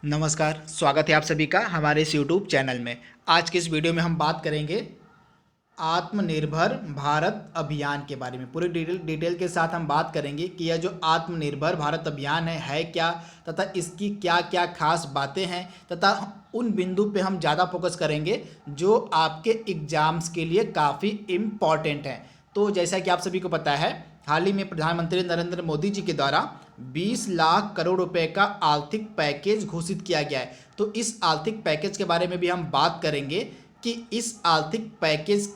नमस्कार, स्वागत है आप सभी का हमारे इस यूट्यूब चैनल में। आज की इस वीडियो में हम बात करेंगे आत्मनिर्भर भारत अभियान के बारे में। पूरी डिटेल के साथ हम बात करेंगे कि यह जो आत्मनिर्भर भारत अभियान है क्या, तथा इसकी क्या क्या खास बातें हैं, तथा उन बिंदु पे हम ज़्यादा फोकस करेंगे जो आपके एग्जाम्स के लिए काफ़ी इम्पॉर्टेंट हैं। तो जैसा कि आप सभी को पता है, हाल ही में प्रधानमंत्री नरेंद्र मोदी जी के द्वारा 20 लाख करोड़ रुपए का आर्थिक पैकेज घोषित किया गया है। तो इस आर्थिक पैकेज के बारे में भी हम बात करेंगे कि इस आर्थिक पैकेज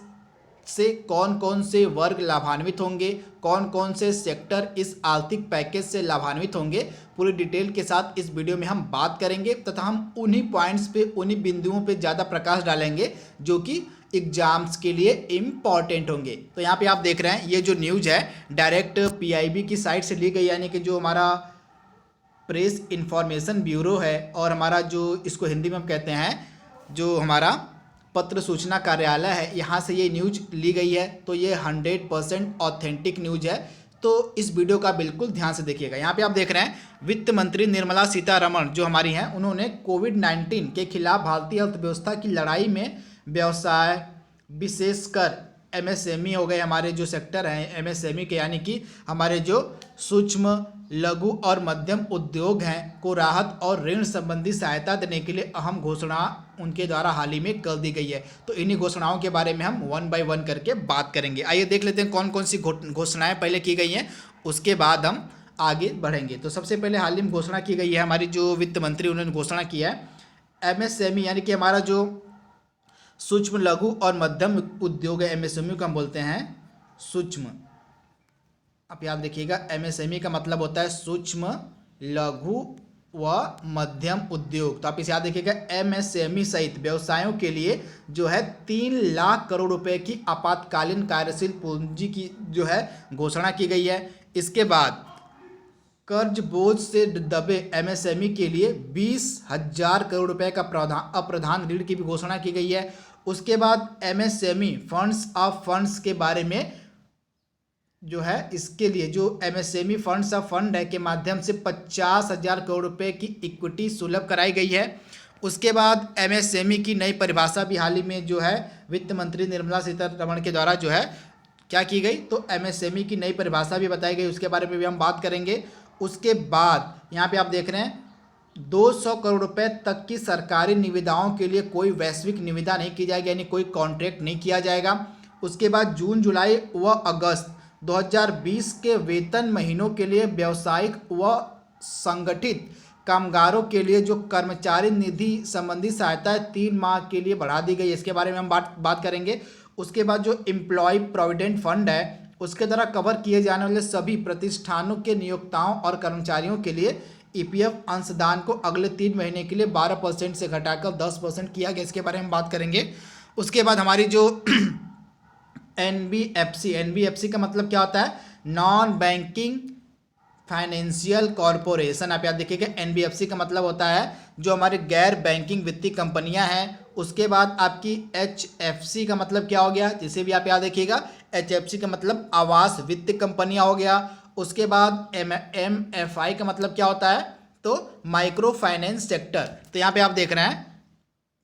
से कौन कौन से वर्ग लाभान्वित होंगे, कौन कौन से सेक्टर इस आर्थिक पैकेज से लाभान्वित होंगे। पूरी डिटेल के साथ इस वीडियो में हम बात करेंगे तथा हम उन्हीं पॉइंट्स पे, उन्हीं बिंदुओं पे ज़्यादा प्रकाश डालेंगे जो कि एग्जाम्स के लिए इम्पॉर्टेंट होंगे। तो यहाँ पे आप देख रहे हैं, ये जो न्यूज़ है डायरेक्ट पीआईबी की साइट से ली गई, यानी कि जो हमारा प्रेस इंफॉर्मेशन ब्यूरो है और हमारा जो इसको हिंदी में हम कहते हैं जो हमारा पत्र सूचना कार्यालय है, यहाँ से ये न्यूज़ ली गई है। तो ये 100% ऑथेंटिक न्यूज़ है। तो इस वीडियो का बिल्कुल ध्यान से देखिएगा। यहाँ पे आप देख रहे हैं, वित्त मंत्री निर्मला सीतारमण जो हमारी हैं, उन्होंने कोविड-19 के खिलाफ भारतीय अर्थव्यवस्था की लड़ाई में व्यवसाय, विशेषकर एमएसएमई हो गए, हमारे जो सेक्टर हैं एमएसएमई के, यानी कि हमारे जो सूक्ष्म लघु और मध्यम उद्योग हैं, को राहत और ऋण संबंधी सहायता देने के लिए अहम घोषणा उनके द्वारा हाल ही में कर दी गई है। तो इन्हीं घोषणाओं के बारे में हम वन बाय वन करके बात करेंगे। आइए देख लेते हैं कौन कौन सी घोषणाएं पहले की गई हैं, उसके बाद हम आगे बढ़ेंगे। तो सबसे पहले हाल ही में घोषणा की गई है, हमारी जो वित्त मंत्री उन्होंने घोषणा किया है एमएसएमई, यानी कि हमारा जो सूक्ष्म लघु और मध्यम उद्योग है, एमएसएमई को हम बोलते हैं सूक्ष्म। आप याद देखिएगा, एमएसएमई का मतलब होता है सूक्ष्म लघु व मध्यम उद्योग। तो आप इसे याद देखिएगा, एमएसएमई सहित व्यवसायों के लिए जो है 3 लाख करोड़ रुपए की आपातकालीन कार्यशील पूंजी की जो है घोषणा की गई है। इसके बाद कर्ज बोझ से दबे एमएसएमई के लिए 20,000 करोड़ रुपए का अप्रधान ऋण की भी घोषणा की गई है। उसके बाद एमएसएमई फंड्स ऑफ फंड्स के बारे में जो है, इसके लिए जो एमएसएमई फंड्स ऑफ फंड है के माध्यम से 50,000 करोड़ रुपए की इक्विटी सुलभ कराई गई है। उसके बाद एमएसएमई की नई परिभाषा भी हाल ही में जो है वित्त मंत्री निर्मला सीतारमण के द्वारा जो है क्या की गई, तो एमएसएमई की नई परिभाषा भी बताई गई, उसके बारे में भी हम बात करेंगे। उसके बाद यहाँ पे आप देख रहे हैं 200 करोड़ रुपए तक की सरकारी निविदाओं के लिए कोई वैश्विक निविदा नहीं की जाएगी, यानी कोई कॉन्ट्रैक्ट नहीं किया जाएगा। उसके बाद जून जुलाई व अगस्त 2020 के वेतन महीनों के लिए व्यावसायिक व संगठित कामगारों के लिए जो कर्मचारी निधि संबंधी सहायता है 3 माह के लिए बढ़ा दी गई, इसके बारे में हम बात करेंगे। उसके बाद जो एम्प्लॉय प्रोविडेंट फंड है, उसके द्वारा कवर किए जाने वाले सभी प्रतिष्ठानों के नियोक्ताओं और कर्मचारियों के लिए ईपीएफ अंशदान को अगले 3 महीने के लिए 12% से घटाकर 10% किया गया, इसके बारे में बात करेंगे। उसके बाद हमारी जो एनबीएफसी का मतलब क्या होता है, नॉन बैंकिंग फाइनेंशियल कॉरपोरेशन। आप याद देखिएगा, एनबीएफसी का मतलब होता है जो हमारे गैर बैंकिंग वित्तीय कंपनियां हैं। उसके बाद आपकी एचएफसी का मतलब क्या हो गया, जिसे भी आप याद देखिएगा, एचएफसी का मतलब आवास वित्तीय कंपनियां हो गया। उसके बाद एमएफआई का मतलब क्या होता है, तो माइक्रो फाइनेंस सेक्टर। तो यहाँ पे आप देख रहे हैं,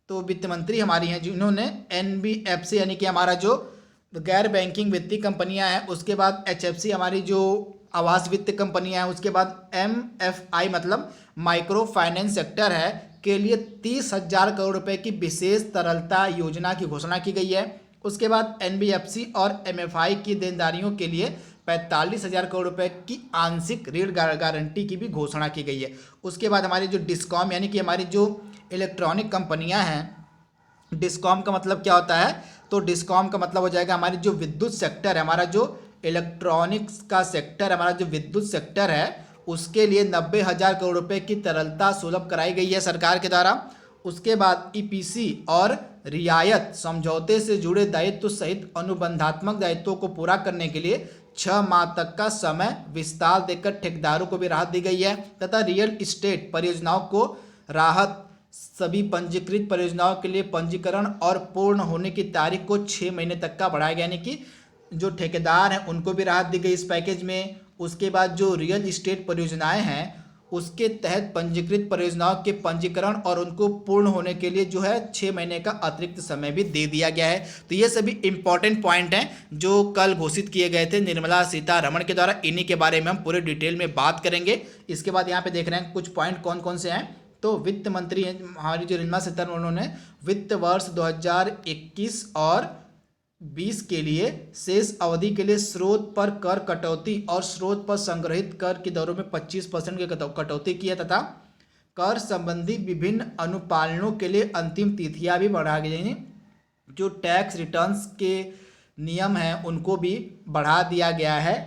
तो वित्त मंत्री हमारी हैं जिन्होंने एनबीएफसी यानी कि हमारा जो गैर बैंकिंग वित्तीय कंपनियां हैं, उसके बाद एचएफसी हमारी जो आवास वित्तीय कंपनियां हैं, उसके बाद एमएफआई मतलब माइक्रो फाइनेंस सेक्टर है के लिए 30,000 करोड़ रुपए की विशेष तरलता योजना की घोषणा की गई है। उसके बाद एनबीएफसी और एमएफआई की देनदारियों के लिए 45,000 करोड़ रुपए की आंशिक ऋण गारंटी की भी घोषणा की गई है। उसके बाद हमारी जो डिस्कॉम यानी कि हमारी जो इलेक्ट्रॉनिक कंपनियां हैं, डिस्कॉम का मतलब क्या होता है, तो डिस्कॉम का मतलब हो जाएगा हमारी जो विद्युत सेक्टर है, हमारा जो इलेक्ट्रॉनिक्स का सेक्टर, हमारा जो विद्युत सेक्टर है, उसके लिए 90,000 करोड़ रुपए की तरलता सुलभ कराई गई है सरकार के द्वारा। उसके बाद ईपीसी और रियायत समझौते से जुड़े दायित्व सहित अनुबंधात्मक दायित्वों को पूरा करने के लिए 6 माह तक का समय विस्तार देकर ठेकेदारों को भी राहत दी गई है, तथा रियल इस्टेट परियोजनाओं को राहत, सभी पंजीकृत परियोजनाओं के लिए पंजीकरण और पूर्ण होने की तारीख को 6 महीने तक का बढ़ाया गया, यानी कि जो ठेकेदार हैं उनको भी राहत दी गई इस पैकेज में। उसके बाद जो रियल इस्टेट परियोजनाएं हैं उसके तहत पंजीकृत परियोजनाओं के पंजीकरण और उनको पूर्ण होने के लिए जो है 6 महीने का अतिरिक्त समय भी दे दिया गया है। तो ये सभी इंपॉर्टेंट पॉइंट हैं जो कल घोषित किए गए थे निर्मला सीतारमण के द्वारा। इन्हीं के बारे में हम पूरे डिटेल में बात करेंगे। इसके बाद यहाँ पे देख रहे हैं कुछ पॉइंट कौन कौन से हैं। तो वित्त मंत्री हमारी जो निर्मला सीतारमण, उन्होंने वित्त वर्ष 2021 और 20 के लिए शेष अवधि के लिए स्रोत पर कर कटौती और स्रोत पर संग्रहित कर की दरों में 25% की कटौती की है तथा कर संबंधी विभिन्न अनुपालनों के लिए अंतिम तिथियां भी बढ़ा गई हैं। जो टैक्स रिटर्न्स के नियम हैं उनको भी बढ़ा दिया गया है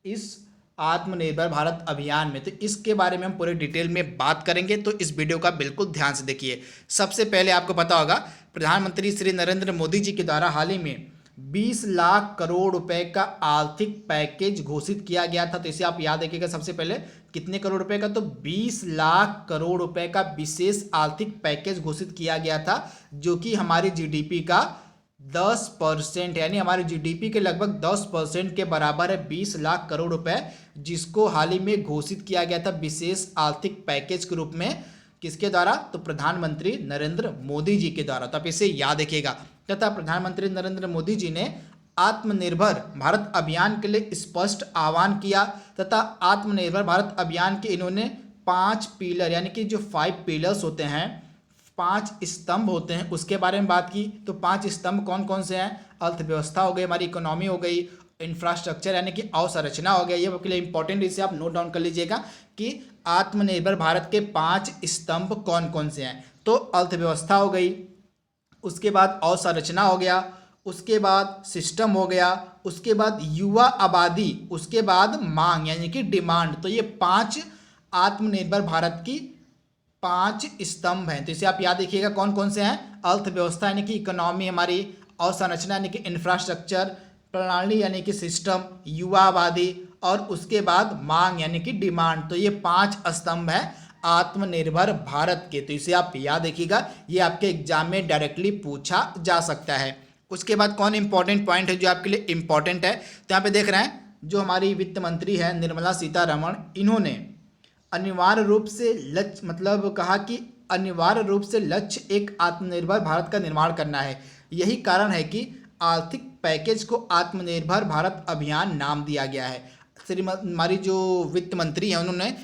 इस आत्मनिर्भर भारत अभियान में। तो इसके बारे में हम पूरे डिटेल में बात करेंगे, तो इस वीडियो का बिल्कुल ध्यान से देखिए। सबसे पहले आपको पता होगा प्रधानमंत्री श्री नरेंद्र मोदी जी के द्वारा हाल ही में 20 लाख करोड़ रुपए का आर्थिक पैकेज घोषित किया गया था। तो इसे आप याद रखिएगा। सबसे पहले कितने करोड़ रुपए का, तो 20 लाख करोड़ रुपए का विशेष आर्थिक पैकेज घोषित किया गया था, जो कि हमारी जीडीपी का 10% यानी हमारे जीडीपी के लगभग 10% के बराबर है। 20 लाख करोड़ रुपए जिसको हाल ही में घोषित किया गया था विशेष आर्थिक पैकेज के रूप में। किसके द्वारा, तो प्रधानमंत्री नरेंद्र मोदी जी के द्वारा। तो आप इसे याद रखिएगा। तथा प्रधानमंत्री नरेंद्र मोदी जी ने आत्मनिर्भर भारत अभियान के लिए स्पष्ट आह्वान किया तथा आत्मनिर्भर भारत अभियान के इन्होंने 5 पिलर यानी कि जो 5 पिलर्स होते हैं, 5 स्तंभ होते हैं, उसके बारे में बात की। तो 5 स्तंभ कौन कौन से हैं, अर्थव्यवस्था हो गई, हमारी इकोनॉमी हो गई, इंफ्रास्ट्रक्चर यानी कि अवसंरचना हो गया। ये आपके लिए इंपॉर्टेंट, इसे आप नोट डाउन कर लीजिएगा कि आत्मनिर्भर भारत के 5 स्तंभ कौन कौन से हैं। तो अर्थव्यवस्था हो गई, उसके बाद अवसंरचना हो गया, उसके बाद सिस्टम हो गया, उसके बाद युवा आबादी, उसके बाद मांग यानी कि डिमांड। तो ये 5 आत्मनिर्भर भारत की 5 स्तंभ हैं। तो इसे आप याद रखिएगा कौन कौन से हैं, अर्थव्यवस्था यानी कि इकोनॉमी हमारी, अवसंरचना यानी कि इंफ्रास्ट्रक्चर, प्रणाली यानी कि सिस्टम, युवा आबादी और उसके बाद मांग यानी कि डिमांड। तो ये 5 स्तंभ हैं आत्मनिर्भर भारत के। तो इसे आप याद रखिएगा, ये आपके एग्जाम में डायरेक्टली पूछा जा सकता है। उसके बाद कौन इंपॉर्टेंट पॉइंट है जो आपके लिए इंपॉर्टेंट है, तो यहाँ पे देख रहे हैं जो हमारी वित्त मंत्री है निर्मला सीतारमण, इन्होंने अनिवार्य रूप से लक्ष्य मतलब कहा कि अनिवार्य रूप से लक्ष्य एक आत्मनिर्भर भारत का निर्माण करना है। यही कारण है कि आर्थिक पैकेज को आत्मनिर्भर भारत अभियान नाम दिया गया है। हमारी जो वित्त मंत्री हैं उन्होंने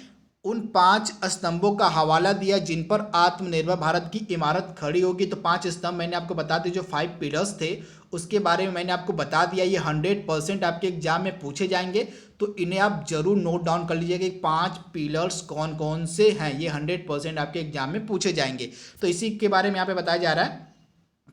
उन 5 स्तंभों का हवाला दिया जिन पर आत्मनिर्भर भारत की इमारत खड़ी होगी। तो 5 स्तंभ मैंने आपको बता दिए, जो 5 पिलर्स थे उसके बारे में मैंने आपको बता दिया। ये 100% आपके एग्जाम में पूछे जाएंगे, तो इन्हें आप जरूर नोट डाउन कर लीजिएगा कि 5 पिलर्स कौन कौन से हैं। ये 100% आपके एग्जाम में पूछे जाएंगे। तो इसी के बारे में यहाँ पे बताया जा रहा है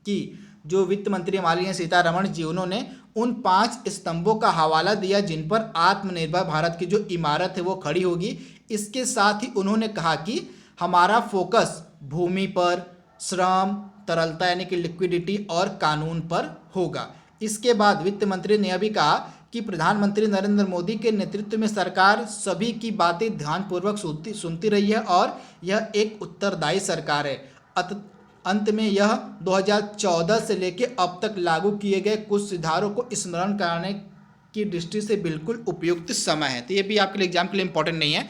कि जो वित्त मंत्री हमारी हैं सीतारमण जी, उन्होंने उन 5 स्तंभों का हवाला दिया जिन पर आत्मनिर्भर भारत की जो इमारत है वो खड़ी होगी। इसके साथ ही उन्होंने कहा कि हमारा फोकस भूमि पर, श्रम, तरलता यानी कि लिक्विडिटी और कानून पर होगा। इसके बाद वित्त मंत्री ने अभी कहा कि प्रधानमंत्री नरेंद्र मोदी के नेतृत्व में सरकार सभी की बातें ध्यानपूर्वक सुनती रही है और यह एक उत्तरदायी सरकार है। अंत में यह 2014 से लेकर अब तक लागू किए गए कुछ सुधारों को स्मरण कराने की दृष्टि से बिल्कुल उपयुक्त समय है। तो ये भी आपके लिए एग्जाम के लिए इंपॉर्टेंट नहीं है।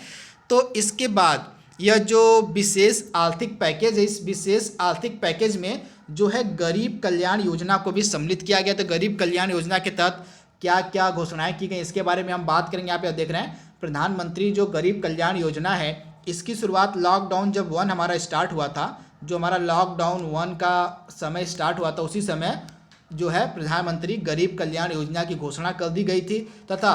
तो इसके बाद यह जो विशेष आर्थिक पैकेज है, इस विशेष आर्थिक पैकेज में जो है गरीब कल्याण योजना को भी सम्मिलित किया गया। तो गरीब कल्याण योजना के तहत क्या क्या घोषणाएं की गई, इसके बारे में हम बात करेंगे। यहाँ पे आप देख रहे हैं प्रधानमंत्री जो गरीब कल्याण योजना है, इसकी शुरुआत लॉकडाउन जब 1 हमारा स्टार्ट हुआ था, जो हमारा लॉकडाउन 1 का समय स्टार्ट हुआ था, उसी समय जो है प्रधानमंत्री गरीब कल्याण योजना की घोषणा कर दी गई थी। तथा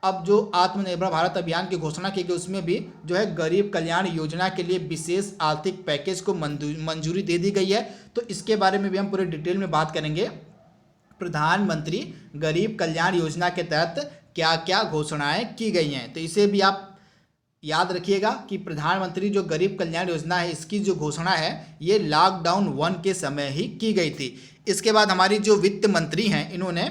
अब जो आत्मनिर्भर भारत अभियान की घोषणा की गई उसमें भी जो है गरीब कल्याण योजना के लिए विशेष आर्थिक पैकेज को मंजूरी दे दी गई है। तो इसके बारे में भी हम पूरे डिटेल में बात करेंगे। प्रधानमंत्री गरीब कल्याण योजना के तहत क्या क्या घोषणाएं की गई हैं, तो इसे भी आप याद रखिएगा कि प्रधानमंत्री जो गरीब कल्याण योजना है, इसकी जो घोषणा है ये लॉकडाउन 1 के समय ही की गई थी। इसके बाद हमारी जो वित्त मंत्री हैं, इन्होंने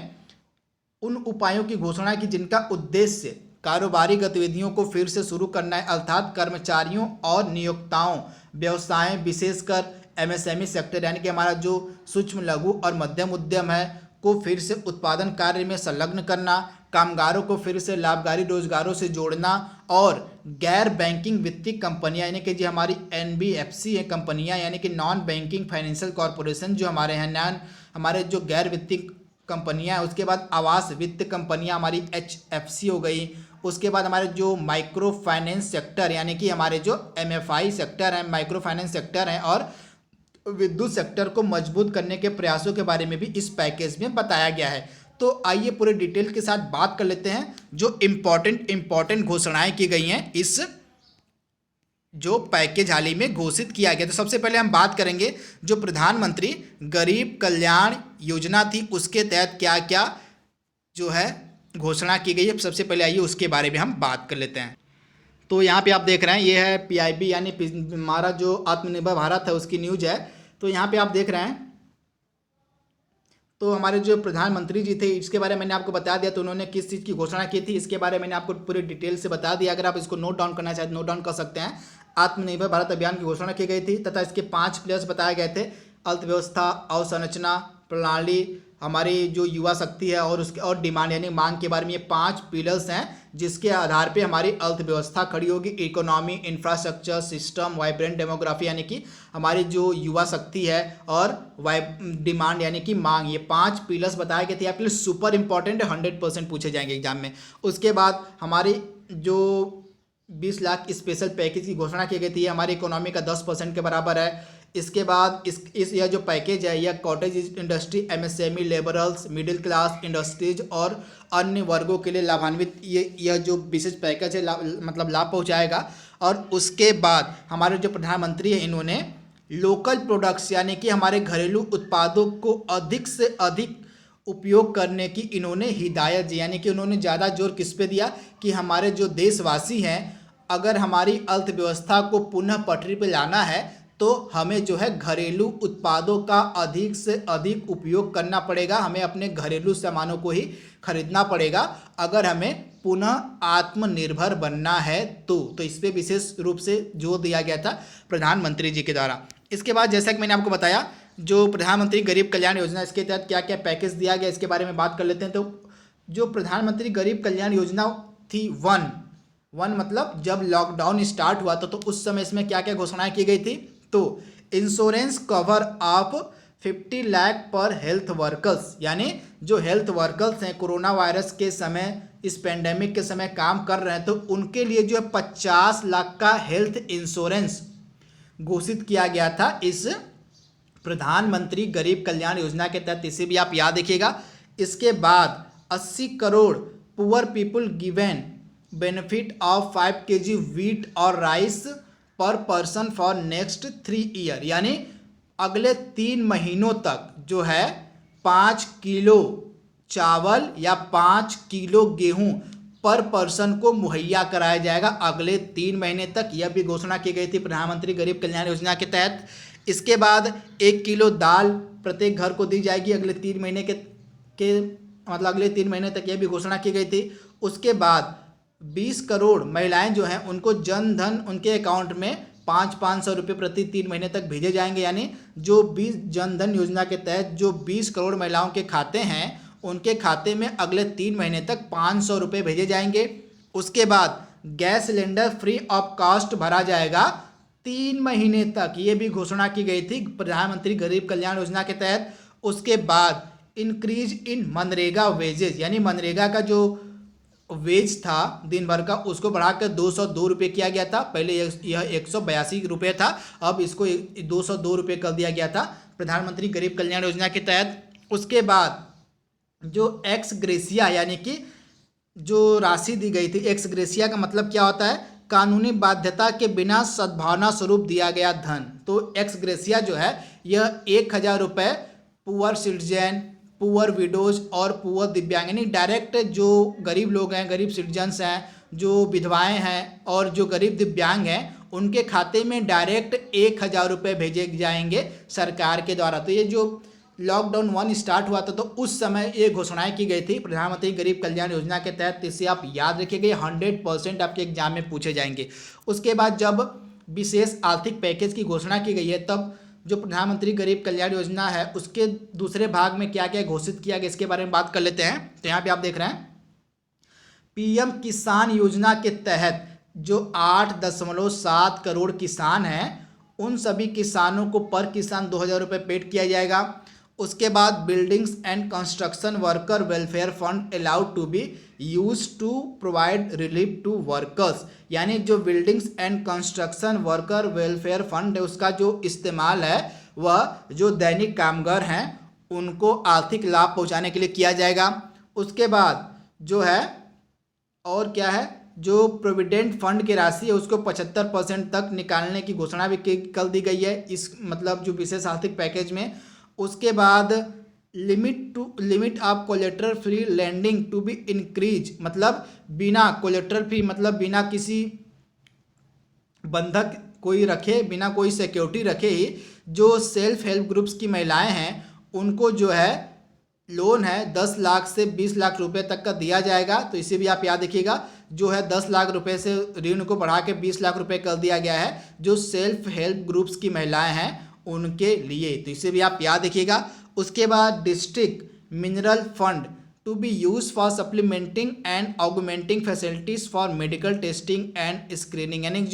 उन उपायों की घोषणा की जिनका उद्देश्य कारोबारी गतिविधियों को फिर से शुरू करना है, अर्थात कर्मचारियों और नियोक्ताओं, व्यवसाय विशेषकर एमएसएमई सेक्टर यानी कि हमारा जो सूक्ष्म लघु और मध्यम उद्यम है को फिर से उत्पादन कार्य में संलग्न करना, कामगारों को फिर से लाभकारी रोजगारों से जोड़ना और गैर बैंकिंग वित्तीय कंपनियां यानी कि जो हमारी एनबीएफसी है कंपनियां यानी कि नॉन बैंकिंग फाइनेंशियल कॉरपोरेशन जो हमारे हैं हमारे जो गैर वित्तीय कंपनियां हैं। उसके बाद आवास वित्त कंपनियां हमारी एचएफसी हो गई। उसके बाद हमारे जो माइक्रो फाइनेंस सेक्टर यानी कि हमारे जो एमएफआई सेक्टर हैं माइक्रो फाइनेंस सेक्टर हैं और विद्युत सेक्टर को मजबूत करने के प्रयासों के बारे में भी इस पैकेज में बताया गया है। तो आइए पूरे डिटेल के साथ बात कर लेते हैं जो इम्पोर्टेंट घोषणाएं की गई हैं इस जो पैकेज हाल ही में घोषित किया गया। तो सबसे पहले हम बात करेंगे जो प्रधानमंत्री गरीब कल्याण योजना थी उसके तहत क्या क्या जो है घोषणा की गई है। सबसे पहले आइए उसके बारे में हम बात कर लेते हैं। तो यहाँ पे आप देख रहे हैं ये है पीआईबी यानी हमारा जो आत्मनिर्भर भारत है उसकी न्यूज है। तो यहाँ पे आप देख रहे हैं तो हमारे जो प्रधानमंत्री जी थे इसके बारे में मैंने आपको बता दिया। तो उन्होंने किस चीज़ की घोषणा की थी इसके बारे में मैंने आपको पूरी डिटेल से बता दिया। अगर आप इसको नोट डाउन करना चाहें तो नोट डाउन कर सकते हैं। आत्मनिर्भर भारत अभियान की घोषणा की गई थी तथा इसके 5 पिलर्स बताए गए थे। अर्थव्यवस्था, अवसंरचना प्रणाली, हमारी जो युवा शक्ति है और उसके और डिमांड यानी मांग के बारे में ये 5 पिलर्स हैं जिसके आधार पे हमारी अर्थव्यवस्था खड़ी होगी। Economy, infrastructure, system, vibrant demography यानी कि हमारी जो युवा शक्ति है और डिमांड यानी कि मांग, ये 5 पिलर्स बताए गए थे। आपके लिए सुपर इंपॉर्टेंट 100% पूछे जाएंगे एग्जाम में। उसके बाद हमारी जो 20 लाख स्पेशल पैकेज की घोषणा की गई थी ये हमारी इकोनॉमी का 10% के बराबर है। इसके बाद इस यह जो पैकेज है यह cottage industry, MSME, labourers, middle class industries और अन्य वर्गों के लिए लाभान्वित यह जो विशेष पैकेज है मतलब लाभ पहुंचाएगा। और उसके बाद हमारे जो प्रधानमंत्री हैं इन्होंने लोकल प्रोडक्ट्स यानी कि हमारे घरेलू उत्पादों को अधिक से अधिक उपयोग करने की इन्होंने हिदायत दी। यानी कि उन्होंने ज़्यादा जोर किस पे दिया कि हमारे जो देशवासी हैं अगर हमारी अर्थव्यवस्था को पुनः पटरी पे लाना है तो हमें जो है घरेलू उत्पादों का अधिक से अधिक उपयोग करना पड़ेगा। हमें अपने घरेलू सामानों को ही खरीदना पड़ेगा अगर हमें पुनः आत्मनिर्भर बनना है तो इस पर विशेष रूप से जोर दिया गया था प्रधानमंत्री जी के द्वारा। इसके बाद जैसा कि मैंने आपको बताया जो प्रधानमंत्री गरीब कल्याण योजना इसके तहत क्या क्या पैकेज दिया गया इसके बारे में बात कर लेते हैं। तो जो प्रधानमंत्री गरीब कल्याण योजना थी वन मतलब जब लॉकडाउन स्टार्ट हुआ तो उस समय इसमें क्या क्या घोषणाएं की गई थी। तो इंश्योरेंस कवर ऑफ 50 लाख पर हेल्थ वर्कर्स यानी जो हेल्थ वर्कर्स हैं कोरोना वायरस के समय इस पेंडेमिक के समय काम कर रहे हैं तो उनके लिए जो है 50 लाख का हेल्थ इंश्योरेंस घोषित किया गया था इस प्रधानमंत्री गरीब कल्याण योजना के तहत। इसे भी आप याद रखिएगा। इसके बाद 80 crore poor people given benefit of 5 kg wheat और राइस पर पर्सन फॉर नेक्स्ट 3 ईयर यानी अगले 3 महीनों तक जो है 5 किलो चावल या 5 किलो गेहूं पर पर्सन को मुहैया कराया जाएगा अगले 3 महीने तक। यह भी घोषणा की गई थी प्रधानमंत्री गरीब कल्याण योजना के तहत। इसके बाद 1 किलो दाल प्रत्येक घर को दी जाएगी अगले 3 महीने के मतलब अगले 3 महीने तक, यह भी घोषणा की गई थी। उसके बाद 20 करोड़ महिलाएं जो हैं उनको जन धन उनके अकाउंट में 500 रुपये प्रति 3 महीने तक भेजे जाएंगे। यानी जो 20 जन धन योजना के तहत जो 20 करोड़ महिलाओं के खाते हैं उनके खाते में अगले 3 महीने तक 500 रुपये भेजे जाएंगे। उसके बाद gas cylinder free of cost भरा जाएगा 3 महीने तक, ये भी घोषणा की गई थी प्रधानमंत्री गरीब कल्याण योजना के तहत। उसके बाद इंक्रीज इन मनरेगा वेजेस यानी मनरेगा का जो वेज था दिन भर का उसको बढ़ाकर 202 रुपये किया गया था। पहले यह 182 रुपये था, अब इसको 202 रुपये कर दिया गया था प्रधानमंत्री गरीब कल्याण योजना के तहत। उसके बाद जो एक्स ग्रेसिया यानी कि जो राशि दी गई थी, एक्स ग्रेसिया का मतलब क्या होता है, कानूनी बाध्यता के बिना सद्भावना स्वरूप दिया गया धन। तो एक्स ग्रेसिया जो है यह 1000 रुपये पुअर सिटीजन, पुअर विडोज और पुअर दिव्यांग यानी डायरेक्ट जो गरीब लोग हैं, गरीब सिटीजन्स हैं, जो विधवाएं हैं और जो गरीब दिव्यांग हैं उनके खाते में डायरेक्ट 1000 रुपये भेजे जाएंगे सरकार के द्वारा। तो ये जो लॉकडाउन 1 स्टार्ट हुआ था तो उस समय ये घोषणाएं की गई थी प्रधानमंत्री गरीब कल्याण योजना के तहत। इसे आप याद रखिएगा, 100% आपके एग्जाम में पूछे जाएंगे। उसके बाद जब विशेष आर्थिक पैकेज की घोषणा की गई है तब जो प्रधानमंत्री गरीब कल्याण योजना है उसके दूसरे भाग में क्या क्या घोषित किया गया इसके बारे में बात कर लेते हैं। तो यहाँ पे आप देख रहे हैं पीएम किसान योजना के तहत जो 8.7 करोड़ किसान हैं उन सभी किसानों को पर किसान 2,000 रुपये पेड किया जाएगा। उसके बाद buildings and construction worker welfare fund allowed to be use to provide relief to workers, यानी जो buildings and construction worker welfare fund है उसका जो इस्तेमाल है वह जो दैनिक कामगार हैं उनको आर्थिक लाभ पहुंचाने के लिए किया जाएगा। उसके बाद जो है और क्या है, जो प्रोविडेंट फंड की राशि है उसको 75% तक निकालने की घोषणा भी कर दी गई है इस मतलब जो विशेष आर्थिक पैकेज में। उसके बाद limit of collateral free lending to be increase, मतलब बिना कोलेटरल फ्री मतलब बिना किसी बंधक कोई रखे, बिना कोई सिक्योरिटी रखे ही जो सेल्फ हेल्प ग्रुप्स की महिलाएं हैं उनको जो है लोन है 10 लाख से 20 लाख रुपए तक का दिया जाएगा। तो इसे भी आप याद रखिएगा, जो है 10 लाख रुपए से ऋण को बढ़ा के 20 लाख रुपए कर दिया गया है जो सेल्फ हेल्प ग्रुप्स की महिलाएं हैं उनके लिए। तो इसे भी आप याद रखिएगा। उसके बाद district mineral fund to be use for supplementing and augmenting facilities for medical testing and screening, यानी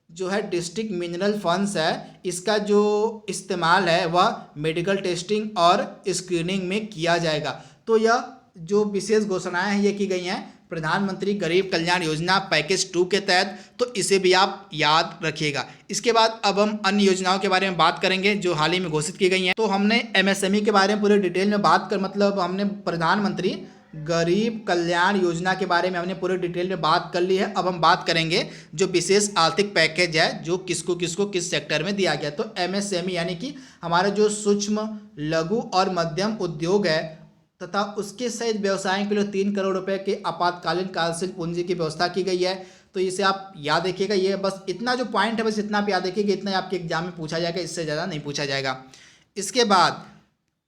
जो है डिस्ट्रिक्ट मिनरल फंड्स है इसका जो इस्तेमाल है वह मेडिकल टेस्टिंग और स्क्रीनिंग में किया जाएगा। तो यह जो विशेष घोषणाएं हैं ये की गई हैं प्रधानमंत्री गरीब कल्याण योजना पैकेज 2 के तहत, तो इसे भी आप याद रखिएगा। इसके बाद अब हम अन्य योजनाओं के बारे में बात करेंगे जो हाल ही में घोषित की गई हैं। तो हमने एमएसएमई के बारे में पूरे डिटेल में बात कर मतलब हमने प्रधानमंत्री गरीब कल्याण योजना के बारे में हमने पूरे डिटेल में बात कर ली है। अब हम बात करेंगे जो विशेष आर्थिक पैकेज है जो किसको किसको किस सेक्टर में दिया गया। तो एमएसएमई यानी कि हमारा जो सूक्ष्म लघु और मध्यम उद्योग है तथा उसके सहित व्यवसायों के लिए 3 करोड़ रुपए के आपातकालीन कार्यशील पूंजी की व्यवस्था की गई है। तो इसे आप याद रखिएगा, ये बस इतना जो पॉइंट है बस इतना आप याद रखिएगा, इतना आपके एग्जाम में पूछा जाएगा, इससे ज़्यादा नहीं पूछा जाएगा। इसके बाद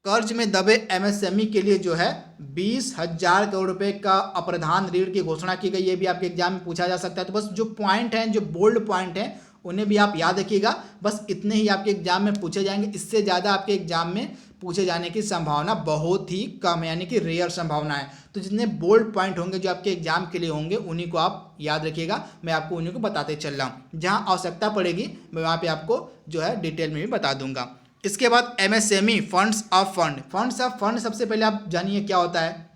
कर्ज में दबे एमएसएमई के लिए जो है 20,000 करोड़ रुपए का अप्रधान ऋण की घोषणा की गई, ये भी आपके एग्जाम में पूछा जा सकता है। तो बस जो पॉइंट हैं जो बोल्ड पॉइंट हैं उन्हें भी आप याद रखिएगा, बस इतने ही आपके एग्जाम में पूछे जाएंगे, इससे ज़्यादा आपके एग्जाम में पूछे जाने की संभावना बहुत ही कम है, यानी कि रेयर संभावना है। तो जितने बोल्ड पॉइंट होंगे जो आपके एग्जाम के लिए होंगे उन्हीं को आप याद रखिएगा, मैं आपको उन्हीं को बताते चल रहा हूँ। जहाँ आवश्यकता पड़ेगी मैं वहाँ पे आपको जो है डिटेल में भी बता दूंगा। इसके बाद एमएसएमई फंड्स ऑफ फंड सबसे पहले आप जानिए क्या होता है।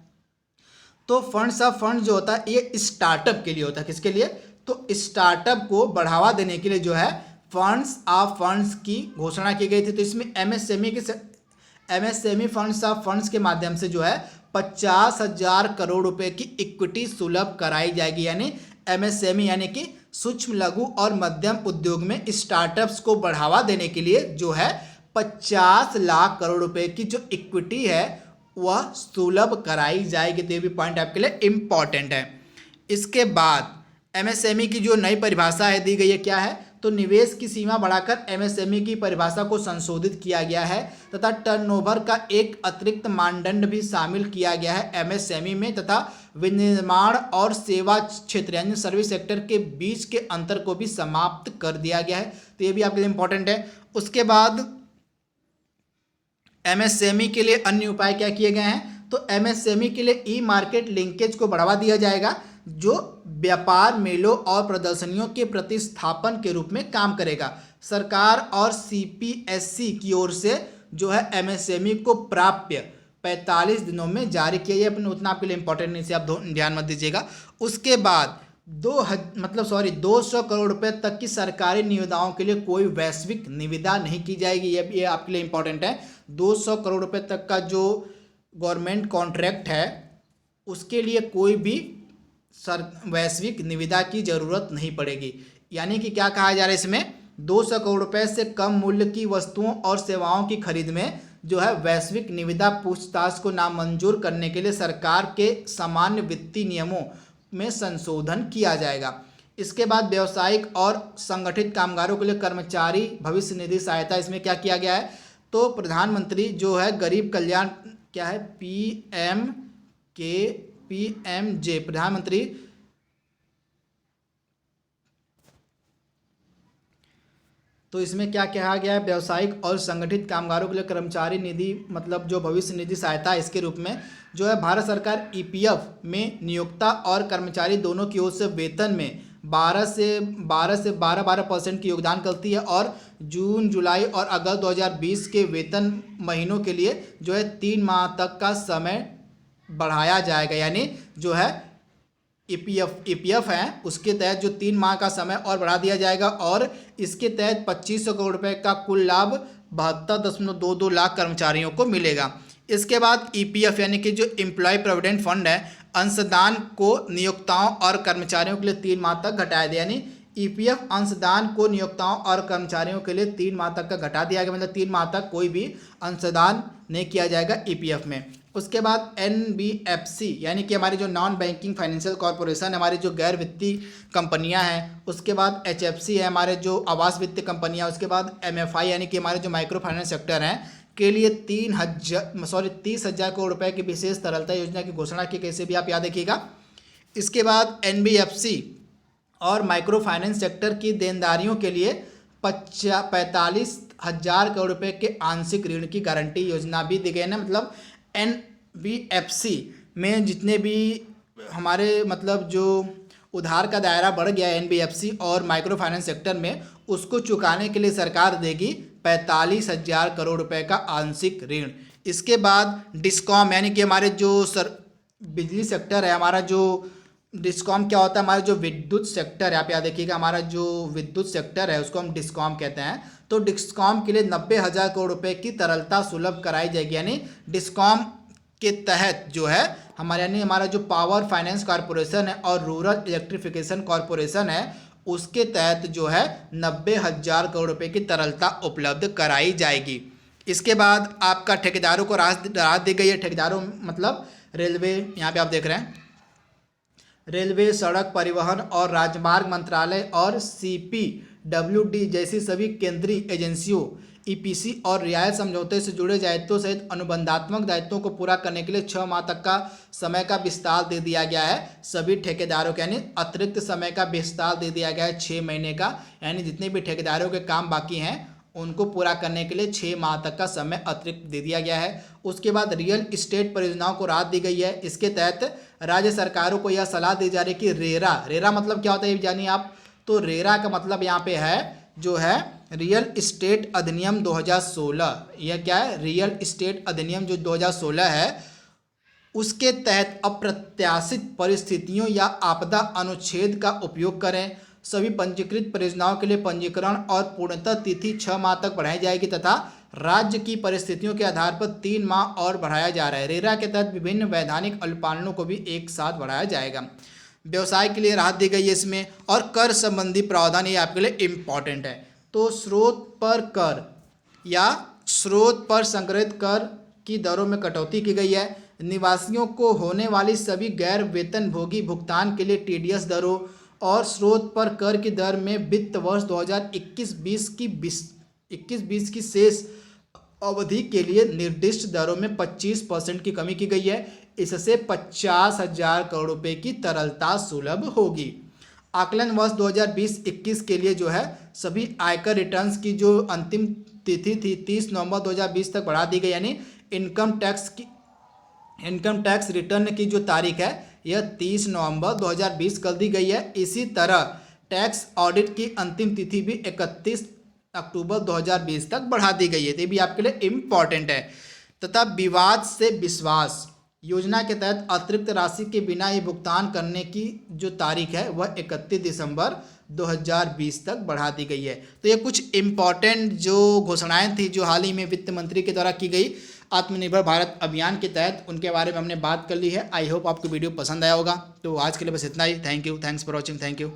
तो फंड्स ऑफ फंड जो होता है ये स्टार्टअप के लिए होता है। किसके लिए? तो स्टार्टअप को बढ़ावा देने के लिए जो है फंड्स ऑफ फंड्स की घोषणा की गई थी। तो इसमें एमएसएमई फंड्स ऑफ फंड्स के माध्यम से जो है 50,000 करोड़ रुपए की इक्विटी सुलभ कराई जाएगी, यानी एमएसएमई यानी कि सूक्ष्म लघु और मध्यम उद्योग में स्टार्टअप्स को बढ़ावा देने के लिए जो है 50 लाख करोड़ रुपए की जो इक्विटी है वह सुलभ कराई जाएगी। तो ये भी पॉइंट आपके लिए इम्पॉर्टेंट है। इसके बाद एमएसएमई की जो नई परिभाषा है दी गई है क्या है, तो निवेश की सीमा बढ़ाकर एमएसएमई की परिभाषा को संशोधित किया गया है तथा टर्नओवर का एक अतिरिक्त मानदंड भी शामिल किया गया है एमएसएमई में, तथा विनिर्माण और सेवा क्षेत्र यानी सर्विस सेक्टर के बीच के अंतर को भी समाप्त कर दिया गया है। तो ये भी आपके लिए इंपॉर्टेंट है। उसके बाद एमएसएमई के लिए अन्य उपाय क्या किए गए हैं, तो एमएसएमई के लिए ई मार्केट लिंकेज को बढ़ावा दिया जाएगा जो व्यापार मेलों और प्रदर्शनियों के प्रतिस्थापन के रूप में काम करेगा। सरकार और सीपीएससी की ओर से जो है एमएसएमई को प्राप्य 45 दिनों में जारी किया जाए। अपने उतना आपके लिए इंपॉर्टेंट नहीं से आप ध्यान मत दीजिएगा। उसके बाद 200 करोड़ रुपए तक की सरकारी निविदाओं के लिए कोई वैश्विक निविदा नहीं की जाएगी, ये आपके लिए इंपॉर्टेंट है। 200 करोड़ रुपए तक का जो गवर्नमेंट कॉन्ट्रैक्ट है उसके लिए कोई भी वैश्विक निविदा की जरूरत नहीं पड़ेगी। यानी कि क्या कहा जा रहा है इसमें, 200 करोड़ रुपए से कम मूल्य की वस्तुओं और सेवाओं की खरीद में जो है वैश्विक निविदा पूछताछ को नामंजूर करने के लिए सरकार के सामान्य वित्तीय नियमों में संशोधन किया जाएगा। इसके बाद व्यावसायिक और संगठित कामगारों के लिए कर्मचारी भविष्य निधि सहायता, इसमें क्या किया गया है, तो प्रधानमंत्री जो है गरीब कल्याण क्या है पीएमजे प्रधानमंत्री तो इसमें क्या कहा गया है, व्यावसायिक और संगठित कामगारों के लिए कर्मचारी निधि मतलब जो भविष्य निधि सहायता है, इसके रूप में जो है भारत सरकार ईपीएफ में नियोक्ता और कर्मचारी दोनों की ओर से वेतन में 12% की योगदान करती है और जून, जुलाई और अगस्त 2020 के वेतन महीनों के लिए जो है 3 माह तक का समय बढ़ाया जाएगा। यानी जो है ईपीएफ है उसके तहत जो 3 माह का समय और बढ़ा दिया जाएगा और इसके तहत 2500 करोड़ रुपए का कुल लाभ 72.22 लाख कर्मचारियों को मिलेगा। इसके बाद ईपीएफ यानी कि जो एम्प्लॉय प्रोविडेंट फंड है, अंशदान को नियोक्ताओं और कर्मचारियों के लिए 3 माह तक घटाया दिया। यानी ईपीएफ अंशदान को नियोक्ताओं और कर्मचारियों के लिए 3 माह तक का घटा दिया गया, मतलब 3 माह तक कोई भी अंशदान नहीं किया जाएगा ईपीएफ में। उसके बाद एनबीएफसी यानी कि हमारी जो नॉन बैंकिंग फाइनेंशियल कॉरपोरेशन, हमारी जो गैर वित्तीय कंपनियां हैं। उसके बाद एचएफसी है, हमारे जो आवास वित्तीय कंपनियां। उसके बाद एमएफआई यानी कि हमारे जो माइक्रो फाइनेंस सेक्टर हैं के लिए 30,000 करोड़ रुपए की विशेष तरलता योजना की घोषणा की, कैसे भी आप याद रखिएगा। इसके बाद एनबीएफसी और माइक्रो फाइनेंस सेक्टर की देनदारियों के लिए 45,000 करोड़ रुपए के आंशिक ऋण की गारंटी योजना भी दी गई है। मतलब एनबीएफसी में जितने भी हमारे मतलब जो उधार का दायरा बढ़ गया है एनबीएफसी और माइक्रो फाइनेंस सेक्टर में, उसको चुकाने के लिए सरकार देगी 45,000 करोड़ रुपए का आंशिक ऋण। इसके बाद डिस्कॉम यानी कि हमारे जो बिजली सेक्टर है, हमारा जो डिस्कॉम क्या होता है, हमारा जो विद्युत सेक्टर है, आप याद रखिएगा हमारा जो विद्युत सेक्टर है उसको हम डिस्कॉम कहते हैं। तो डिस्कॉम के लिए 90,000 करोड़ रुपए की तरलता सुलभ कराई जाएगी। यानी डिस्कॉम के तहत जो है हमारे यानी हमारा जो पावर फाइनेंस कॉरपोरेशन है और रूरल इलेक्ट्रिफिकेशन कॉरपोरेशन है, उसके तहत जो है 90,000 करोड़ रुपए की तरलता उपलब्ध कराई जाएगी। इसके बाद आपका ठेकेदारों को राहत दी गई है। ठेकेदारों मतलब रेलवे, यहाँ पे आप देख रहे हैं रेलवे, सड़क परिवहन और राजमार्ग मंत्रालय और सीपीडब्ल्यूडी जैसी सभी केंद्रीय एजेंसियों ईपीसी और रियायत समझौते से जुड़े दायित्वों सहित अनुबंधात्मक दायित्वों को पूरा करने के लिए 6 माह तक का समय का विस्तार दे दिया गया है सभी ठेकेदारों के। यानी अतिरिक्त समय का विस्तार दे दिया गया है 6 महीने का। यानी जितने भी ठेकेदारों के काम बाकी हैं उनको पूरा करने के लिए 6 माह तक का समय अतिरिक्त दे दिया गया है। उसके बाद रियल इस्टेट परियोजनाओं को राहत दी गई है। इसके तहत राज्य सरकारों को यह सलाह दी जा रही है कि रेरा मतलब क्या होता है ये जानिए आप। तो रेरा का मतलब यहाँ पे है जो है रियल इस्टेट अधिनियम 2016। यह क्या है, रियल इस्टेट अधिनियम जो 2016 है, उसके तहत अप्रत्याशित परिस्थितियों या आपदा अनुच्छेद का उपयोग करें। सभी पंजीकृत परियोजनाओं के लिए पंजीकरण और पूर्णतः तिथि 6 माह तक बढ़ाई जाएगी तथा राज्य की परिस्थितियों के आधार पर 3 माह और बढ़ाया जा रहा है। रेरा के तहत विभिन्न वैधानिक अनुपालनों को भी एक साथ बढ़ाया जाएगा। व्यवसाय के लिए राहत दी गई है इसमें। और कर संबंधी प्रावधान ये आपके लिए इम्पॉर्टेंट है। तो स्रोत पर कर या स्रोत पर संग्रहित कर की दरों में कटौती की गई है। निवासियों को होने वाली सभी गैर वेतन भोगी भुगतान के लिए टीडीएस दरों और स्रोत पर कर की दर में वित्त वर्ष 2021-20 की शेष अवधि के लिए निर्दिष्ट दरों में 25% की कमी की गई है। इससे 50,000 करोड़ रुपए की तरलता सुलभ होगी। आकलन वर्ष 2020-21 के लिए जो है सभी आयकर रिटर्न्स की जो अंतिम तिथि थी 30 नवंबर 2020 तक बढ़ा दी गई। यानी इनकम टैक्स रिटर्न की जो तारीख है यह 30 नवंबर 2020 कर दी गई है। इसी तरह टैक्स ऑडिट की अंतिम तिथि भी 31 अक्टूबर 2020 तक बढ़ा दी गई है। तो ये भी आपके लिए इम्पॉर्टेंट है। तथा विवाद से विश्वास योजना के तहत अतिरिक्त राशि के बिना ही भुगतान करने की जो तारीख है वह 31 दिसंबर 2020 तक बढ़ा दी गई है। तो ये कुछ इम्पॉर्टेंट जो घोषणाएं थी जो हाल ही में वित्त मंत्री के द्वारा की गई आत्मनिर्भर भारत अभियान के तहत, उनके बारे में हमने बात कर ली है। आई होप आपको वीडियो पसंद आया होगा। तो आज के लिए बस इतना ही। Thank you, thanks for watching, thank you.